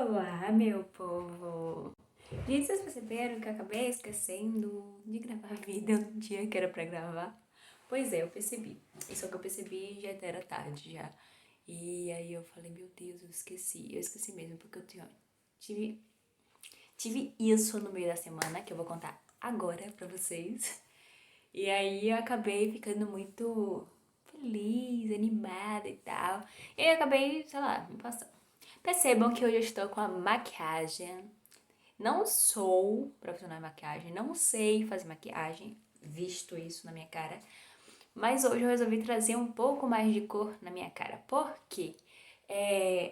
Olá, meu povo! Gente, vocês perceberam que eu acabei esquecendo de gravar vídeo no dia que era pra gravar? Pois é, eu percebi. E só que eu percebi já era tarde já. E aí eu falei, meu Deus, eu esqueci. Eu esqueci mesmo, porque tive, tive isso no meio da semana, que eu vou contar agora pra vocês. E aí eu acabei ficando muito feliz, animada e tal. E aí eu acabei, sei lá, me passando. Percebam que hoje eu estou com a maquiagem. Não sou profissional em maquiagem, não sei fazer maquiagem, visto isso na minha cara. Mas hoje eu resolvi trazer um pouco mais de cor na minha cara. Por quê?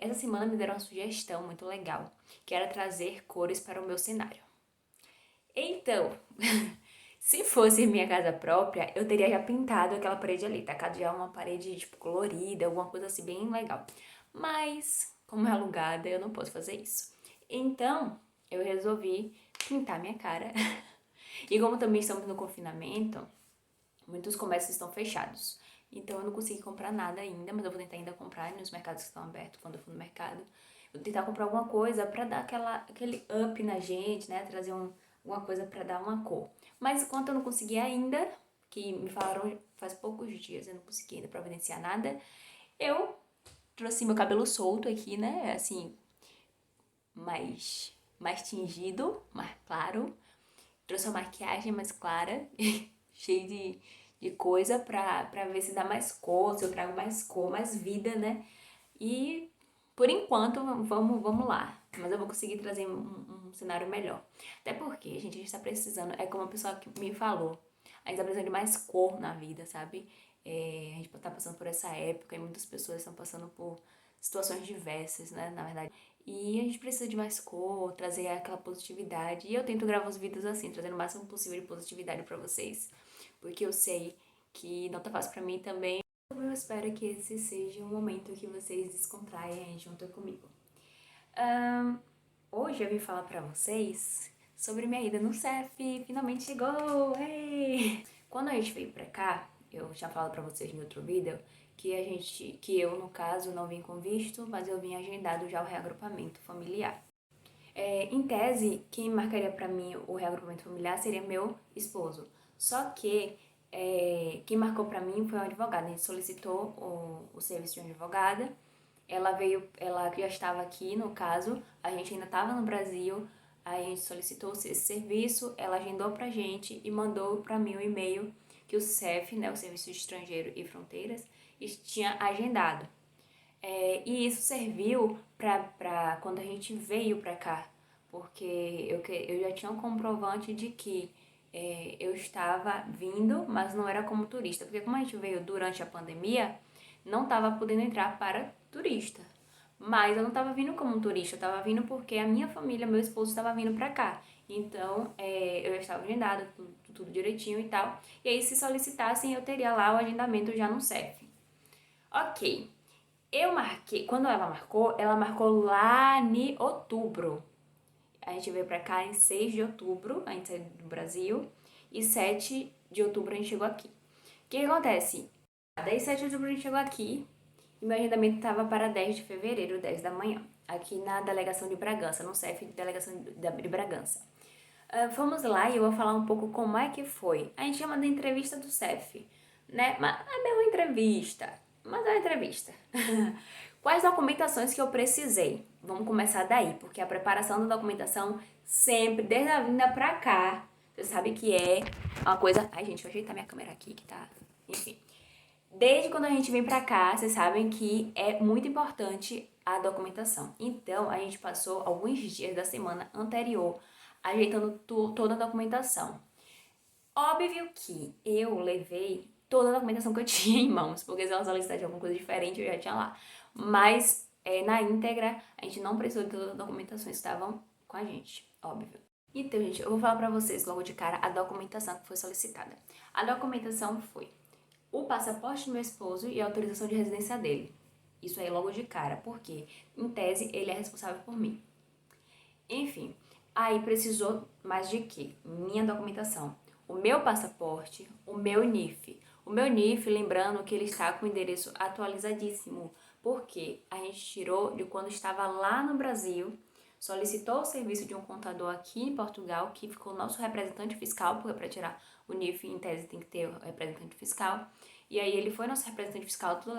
Essa semana me deram uma sugestão muito legal, que era trazer cores para o meu cenário. Então, se fosse minha casa própria, eu teria já pintado aquela parede ali, tacado já uma parede tipo colorida, alguma coisa assim bem legal. Mas, como é alugada, eu não posso fazer isso. Então, eu resolvi pintar minha cara. E como também estamos no confinamento, muitos comércios estão fechados. Então eu não consegui comprar nada ainda, mas eu vou tentar ainda comprar nos mercados que estão abertos quando eu for no mercado. Eu vou tentar comprar alguma coisa pra dar aquele up na gente, né? Trazer alguma coisa pra dar uma cor. Mas enquanto eu não consegui ainda, que me falaram faz poucos dias, eu não consegui ainda providenciar nada, eu trouxe meu cabelo solto aqui, né? Assim, mais tingido, mais claro. Trouxe uma maquiagem mais clara, cheia de coisa pra ver se dá mais cor, se eu trago mais cor, mais vida, né? E por enquanto, vamos lá. Mas eu vou conseguir trazer um cenário melhor. Até porque, gente, a gente tá precisando, é como a pessoa que me falou, a gente tá precisando de mais cor na vida, sabe? A gente tá passando por essa época e muitas pessoas estão passando por situações diversas, né, na verdade. E a gente precisa de mais cor, trazer aquela positividade. E eu tento gravar os vídeos assim, trazendo o máximo possível de positividade pra vocês. Porque eu sei que não tá fácil pra mim também. Eu espero que esse seja um momento que vocês descontraem junto comigo. Hoje eu vim falar pra vocês sobre minha ida no CEF. Finalmente chegou! Ei! Quando a gente veio pra cá, eu tinha falado pra vocês no outro vídeo que eu, no caso, não vim com visto, mas eu vim agendado já o reagrupamento familiar. Em tese, quem marcaria pra mim o reagrupamento familiar seria meu esposo. Só que quem marcou pra mim foi uma advogada. A gente solicitou o serviço de uma advogada. Ela já estava aqui, no caso, a gente ainda estava no Brasil. Aí a gente solicitou esse serviço, ela agendou pra gente e mandou pra mim o e-mail que o CEF, né, o Serviço de Estrangeiro e Fronteiras, tinha agendado. E isso serviu pra quando a gente veio pra cá, porque eu já tinha um comprovante de que eu estava vindo, mas não era como turista, porque como a gente veio durante a pandemia, não estava podendo entrar para turista. Mas eu não estava vindo como turista, eu estava vindo porque a minha família, meu esposo, estava vindo pra cá. Então, eu já estava agendada, tudo direitinho e tal. E aí, se solicitassem, eu teria lá o agendamento já no CEF. Ok. Eu marquei, quando ela marcou lá em outubro. A gente veio pra cá em 6 de outubro, a gente saiu do Brasil, e 7 de outubro a gente chegou aqui. O que acontece? Daí 7 de outubro a gente chegou aqui, e meu agendamento estava para 10 de fevereiro, 10 da manhã, aqui na delegação de Bragança, no CEF de delegação de Bragança. Fomos lá e eu vou falar um pouco como é que foi. A gente chama de entrevista do CEF, né? Mas não é bem uma entrevista, mas é uma entrevista. Quais documentações que eu precisei? Vamos começar daí, porque a preparação da documentação sempre, desde a vinda pra cá, você sabe que é uma coisa... Ai, gente, vou ajeitar minha câmera aqui, que tá... Enfim. Desde quando a gente vem pra cá, vocês sabem que é muito importante a documentação. Então, a gente passou alguns dias da semana anterior ajeitando toda a documentação. Óbvio que eu levei toda a documentação que eu tinha em mãos, porque se ela solicitar de alguma coisa diferente, eu já tinha lá. Mas, na íntegra, a gente não precisou de todas as documentações que estavam com a gente, óbvio. Então, gente, eu vou falar pra vocês logo de cara a documentação que foi solicitada. A documentação foi o passaporte do meu esposo e a autorização de residência dele. Isso aí logo de cara, porque, em tese, ele é responsável por mim. Enfim, aí precisou mais de quê? Minha documentação. O meu passaporte, o meu NIF. O meu NIF, lembrando que ele está com o endereço atualizadíssimo, porque a gente tirou de quando estava lá no Brasil, solicitou o serviço de um contador aqui em Portugal, que ficou nosso representante fiscal, porque para tirar o NIF, em tese, tem que ter o representante fiscal. E aí ele foi nosso representante fiscal, tudo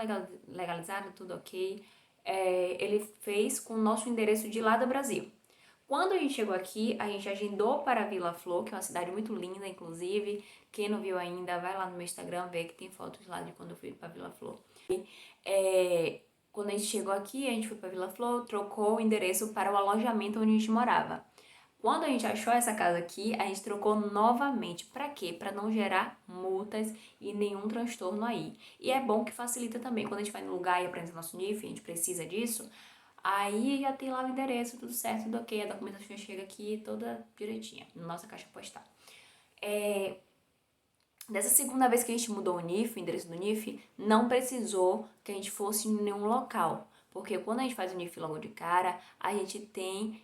legalizado, tudo ok. Ele fez com o nosso endereço de lá do Brasil. Quando a gente chegou aqui, a gente agendou para Vila Flor, que é uma cidade muito linda, inclusive. Quem não viu ainda, vai lá no meu Instagram ver que tem fotos lá de quando eu fui para Vila Flor. Quando a gente chegou aqui, a gente foi para Vila Flor, trocou o endereço para o alojamento onde a gente morava. Quando a gente achou essa casa aqui, a gente trocou novamente. Para quê? Para não gerar multas e nenhum transtorno aí. E é bom que facilita também. Quando a gente vai no lugar e apresenta nosso NIF, a gente precisa disso, aí já tem lá o endereço, tudo certo, tudo ok. A documentação chega aqui toda direitinha, na nossa caixa postal. Dessa segunda vez que a gente mudou o NIF, o endereço do NIF, não precisou que a gente fosse em nenhum local. Porque quando a gente faz o NIF logo de cara, a gente tem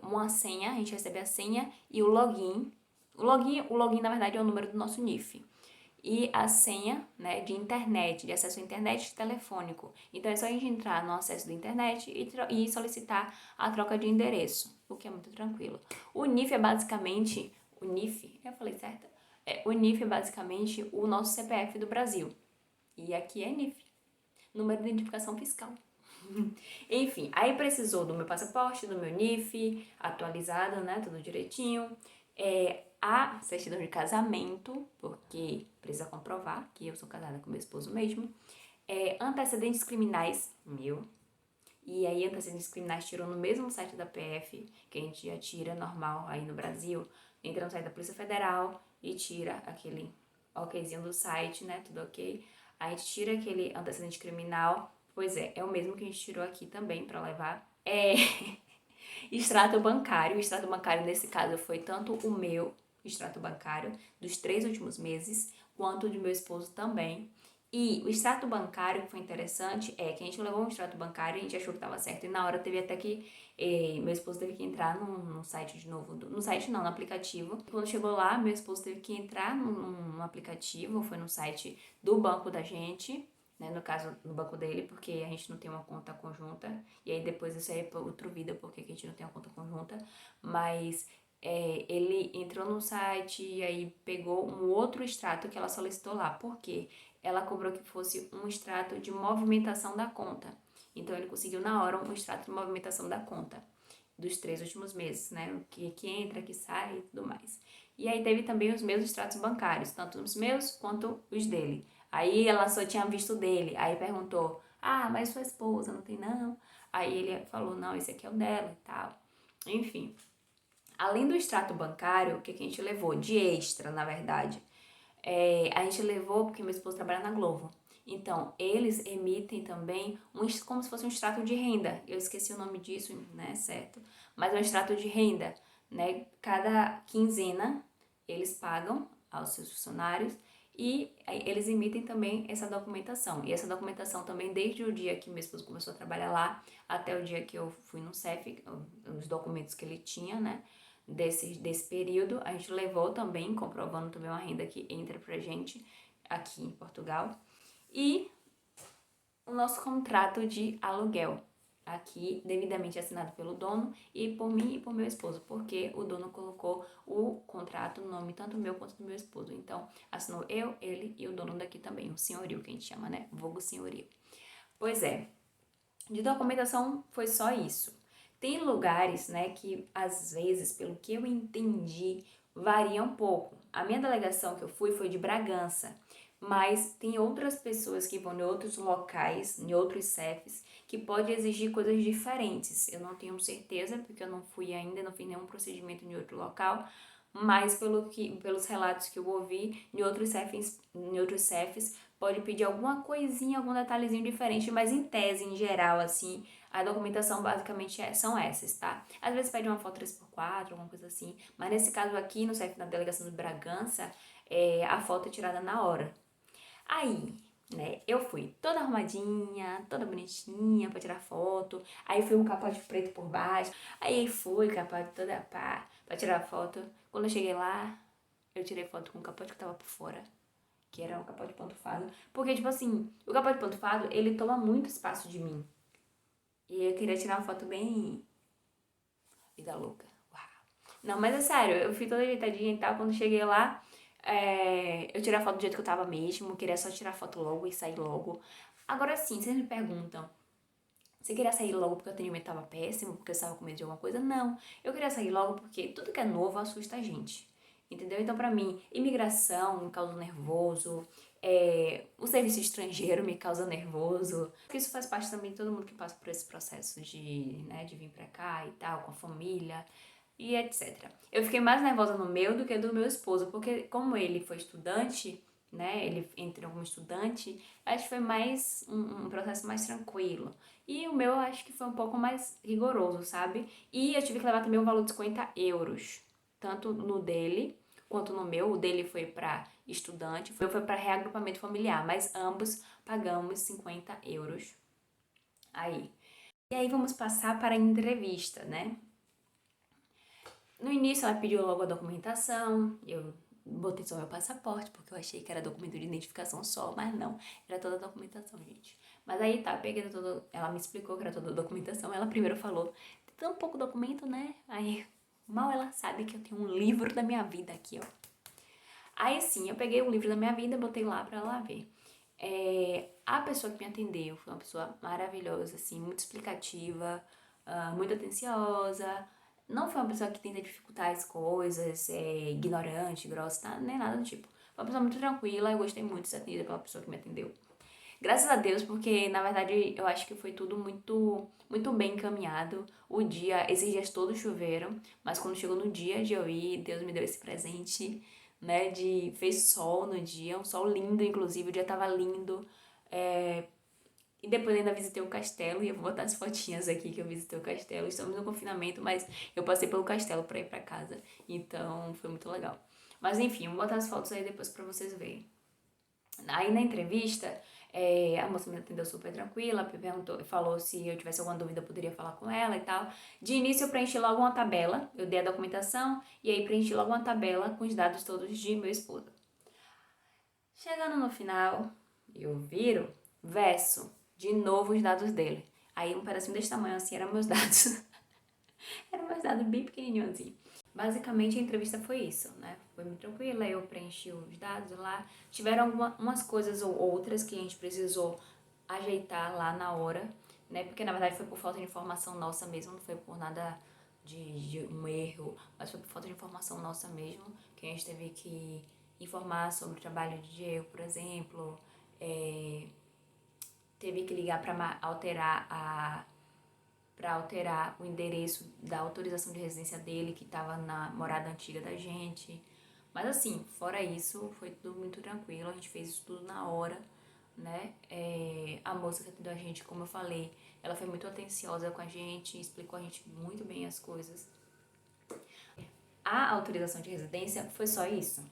uma senha, a gente recebe a senha e o login. O login, na verdade, é o número do nosso NIF. E a senha, né, de internet, de acesso à internet telefônico. Então é só a gente entrar no acesso da internet e solicitar a troca de endereço, o que é muito tranquilo. O NIF é basicamente, eu falei certo? O NIF é basicamente o nosso CPF do Brasil. E aqui é NIF, número de identificação fiscal. Enfim, aí precisou do meu passaporte, do meu NIF, atualizado, né, tudo direitinho. A certidão de casamento, porque precisa comprovar que eu sou casada com meu esposo mesmo. Antecedentes criminais, meu. E aí, antecedentes criminais tirou no mesmo site da PF, que a gente já tira normal aí no Brasil. Entra no site da Polícia Federal e tira aquele okzinho do site, né, tudo ok. A gente tira aquele antecedente criminal. Pois é o mesmo que a gente tirou aqui também pra levar. Extrato bancário. O extrato bancário, nesse caso, foi tanto o meu extrato bancário dos 3 últimos meses, quanto o de meu esposo também. E o extrato bancário, que foi interessante, é que a gente levou um extrato bancário e a gente achou que estava certo. E na hora teve até que... meu esposo teve que entrar no site de novo. No site não, no aplicativo. Quando chegou lá, meu esposo teve que entrar no aplicativo, foi no site do banco da gente, né, no caso, no banco dele, porque a gente não tem uma conta conjunta, e aí depois isso aí é outro vídeo, porque a gente não tem uma conta conjunta, mas ele entrou no site e aí pegou um outro extrato que ela solicitou lá, porque ela cobrou que fosse um extrato de movimentação da conta, então ele conseguiu na hora um extrato de movimentação da conta, dos 3 últimos meses, né, que entra, que sai e tudo mais. E aí teve também os meus extratos bancários, tanto os meus quanto os dele. Aí ela só tinha visto dele, aí perguntou, mas sua esposa não tem não? Aí ele falou, não, esse aqui é o dela e tal. Enfim, além do extrato bancário, o que a gente levou? De extra, na verdade. A gente levou porque meu esposo trabalha na Globo. Então, eles emitem também como se fosse um extrato de renda. Eu esqueci o nome disso, né, certo? Mas é um extrato de renda, né? Cada quinzena eles pagam aos seus funcionários e eles emitem também essa documentação. E essa documentação também, desde o dia que meu esposo começou a trabalhar lá até o dia que eu fui no CEF, os documentos que ele tinha, né? Desse período, a gente levou também, comprovando também uma renda que entra pra gente aqui em Portugal. E o nosso contrato de aluguel, aqui devidamente assinado pelo dono e por mim e por meu esposo, porque o dono colocou o contrato no nome tanto meu quanto do meu esposo. Então, assinou eu, ele e o dono daqui também, o senhorio que a gente chama, né? Vulgo senhorio. Pois é, de documentação foi só isso. Tem lugares, né, que às vezes, pelo que eu entendi, varia um pouco. A minha delegação que eu fui foi de Bragança, mas tem outras pessoas que vão em outros locais, em outros CEFs, que pode exigir coisas diferentes. Eu não tenho certeza, porque eu não fui ainda, não fiz nenhum procedimento em outro local, mas pelos relatos que eu ouvi, em outros CEFs pode pedir alguma coisinha, algum detalhezinho diferente, mas em tese, em geral, assim, a documentação basicamente são essas, tá? Às vezes pede uma foto 3x4, alguma coisa assim, mas nesse caso aqui, no CEF, na delegação de Bragança, a foto é tirada na hora. Aí, né, eu fui toda arrumadinha, toda bonitinha pra tirar foto, aí fui um capote preto por baixo, aí fui capote toda pá, pra tirar foto. Quando eu cheguei lá, eu tirei foto com o capote que tava por fora, que era um capote pantufado, porque, tipo assim, o capote pantufado, ele toma muito espaço de mim, e eu queria tirar uma foto bem Vida louca. Uau. Não, mas é sério, eu fui toda ajeitadinha e tal. Quando cheguei lá, eu tirei a foto do jeito que eu tava mesmo. Queria só tirar a foto logo e sair logo. Agora sim, vocês me perguntam, você queria sair logo porque o atendimento tava péssimo, porque eu estava com medo de alguma coisa? Não. Eu queria sair logo porque tudo que é novo assusta a gente. Entendeu? Então, pra mim, imigração me causa nervoso, o serviço estrangeiro me causa nervoso. Porque isso faz parte também de todo mundo que passa por esse processo de vir pra cá e tal, com a família e etc. Eu fiquei mais nervosa no meu do que do meu esposo, porque como ele foi estudante, né, ele entrou como estudante, acho que foi mais um processo mais tranquilo. E o meu eu acho que foi um pouco mais rigoroso, sabe? E eu tive que levar também um valor de 50 euros, tanto no dele quanto no meu. O dele foi para estudante, o meu foi para reagrupamento familiar, mas ambos pagamos 50 euros aí. E aí vamos passar para a entrevista, né? No início ela pediu logo a documentação, eu botei só meu passaporte, porque eu achei que era documento de identificação só, mas não, era toda a documentação, gente. Mas aí tá, peguei todo, ela me explicou que era toda a documentação, ela primeiro falou, tem tão pouco documento, né? Aí, mal ela sabe que eu tenho um livro da minha vida aqui, ó. Aí sim, eu peguei o livro da minha vida e botei lá pra ela ver. A pessoa que me atendeu foi uma pessoa maravilhosa, assim, muito explicativa, muito atenciosa. Não foi uma pessoa que tenta dificultar as coisas, ignorante, grossa, tá? Nem nada do tipo. Foi uma pessoa muito tranquila, eu gostei muito de ser atendida pela pessoa que me atendeu. Graças a Deus, porque na verdade eu acho que foi tudo muito, muito bem encaminhado. Esses dias todos choveram, mas quando chegou no dia de eu ir, Deus me deu esse presente, né? Fez sol no dia, um sol lindo, inclusive, o dia tava lindo. E depois ainda visitei o castelo, e eu vou botar as fotinhas aqui que eu visitei o castelo. Estamos no confinamento, mas eu passei pelo castelo pra ir pra casa, então foi muito legal. Mas enfim, vou botar as fotos aí depois pra vocês verem. Aí na entrevista, a moça me atendeu super tranquila, perguntou, falou se eu tivesse alguma dúvida eu poderia falar com ela e tal. De início eu preenchi logo uma tabela, eu dei a documentação e aí preenchi logo uma tabela com os dados todos de meu esposo. Chegando no final, eu viro, verso, de novo os dados dele. Aí um pedacinho desse tamanho assim eram meus dados. Eram meus dados bem pequenininhos assim. Basicamente a entrevista foi isso, né? Foi muito tranquila, eu preenchi os dados lá. Tiveram umas coisas ou outras que a gente precisou ajeitar lá na hora, né? Porque na verdade foi por falta de informação nossa mesmo, não foi por nada de um erro, mas foi por falta de informação nossa mesmo, que a gente teve que informar sobre o trabalho de Diego, por exemplo, teve que ligar para alterar o endereço da autorização de residência dele, que estava na morada antiga da gente. Mas assim, fora isso, foi tudo muito tranquilo, a gente fez isso tudo na hora, né? A moça que atendeu a gente, como eu falei, ela foi muito atenciosa com a gente, explicou a gente muito bem as coisas. A autorização de residência foi só isso,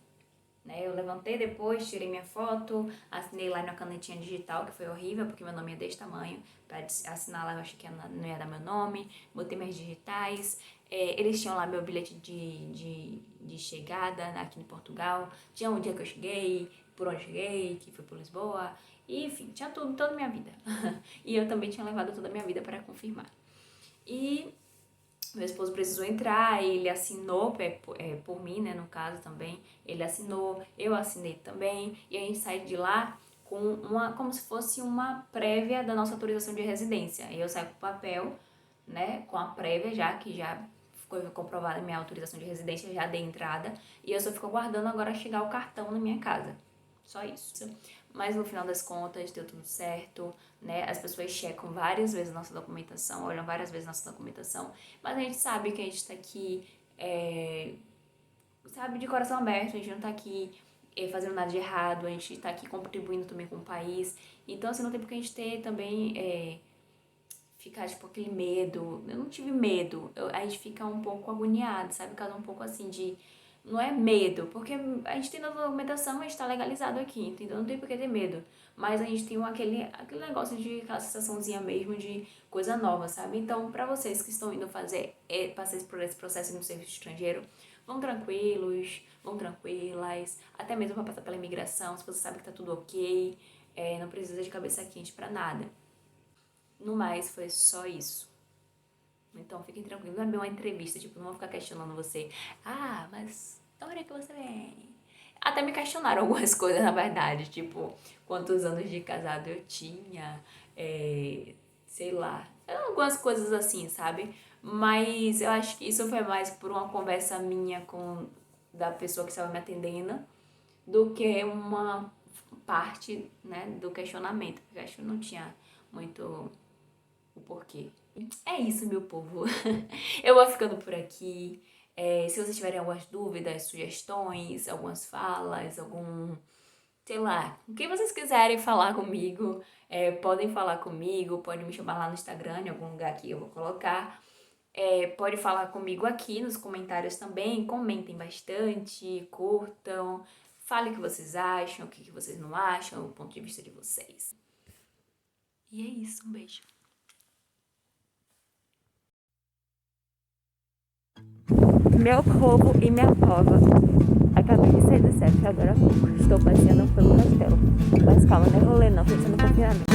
né? Eu levantei depois, tirei minha foto, assinei lá na canetinha digital, que foi horrível, porque meu nome é desse tamanho. Para assinar lá eu achei que não ia dar meu nome. Botei minhas digitais. Eles tinham lá meu bilhete de chegada aqui em Portugal. Tinha um dia que eu cheguei, por onde eu cheguei, que foi por Lisboa. E, enfim, tinha tudo, toda a minha vida. E eu também tinha levado toda a minha vida para confirmar. E meu esposo precisou entrar, ele assinou por mim, né, no caso também, ele assinou, eu assinei também, e a gente sai de lá com como se fosse uma prévia da nossa autorização de residência. E eu saio com o papel, né, com a prévia já, que já ficou comprovada a minha autorização de residência, já dei entrada, e eu só fico aguardando agora chegar o cartão na minha casa. Só isso. Mas no final das contas deu tudo certo, né? As pessoas checam várias vezes nossa documentação, olham várias vezes nossa documentação, mas a gente sabe que a gente tá aqui, sabe, de coração aberto, a gente não tá aqui fazendo nada de errado, a gente tá aqui contribuindo também com o país. Então, assim, não tem porque a gente ter também, ficar, tipo, aquele medo. Eu não tive medo, a gente fica um pouco agoniado, sabe? Causa um pouco, assim, de... Não é medo, porque a gente tem a documentação, a gente tá legalizado aqui, entendeu? Não tem por que ter medo. Mas a gente tem aquele negócio de, aquela sensaçãozinha mesmo de coisa nova, sabe? Então, pra vocês que estão indo passar por esse processo no serviço estrangeiro, vão tranquilos, vão tranquilas, até mesmo pra passar pela imigração, se você sabe que tá tudo ok, não precisa de cabeça quente pra nada. No mais, foi só isso. Então fiquem tranquilos, não é bem uma entrevista, tipo, não vou ficar questionando você. Ah, mas da hora que você vem? Até me questionaram algumas coisas, na verdade, tipo, quantos anos de casado eu tinha, sei lá, algumas coisas assim, sabe? Mas eu acho que isso foi mais por uma conversa minha com da pessoa que estava me atendendo do que uma parte, né, do questionamento, porque eu acho que não tinha muito o porquê. É isso, meu povo. Eu vou ficando por aqui. Se vocês tiverem algumas dúvidas, sugestões, algumas falas, sei lá, o que vocês quiserem falar comigo, podem falar comigo, podem me chamar lá no Instagram, em algum lugar que eu vou colocar. Pode falar comigo aqui nos comentários também, comentem bastante, curtam, falem o que vocês acham, o que vocês não acham, o ponto de vista de vocês. E é isso, um beijo. Meu povo e minha pova. Acabei de sair do CEF agora há pouco. Estou passeando pelo castelo. Mas calma, não é rolê não, pensando no confinamento.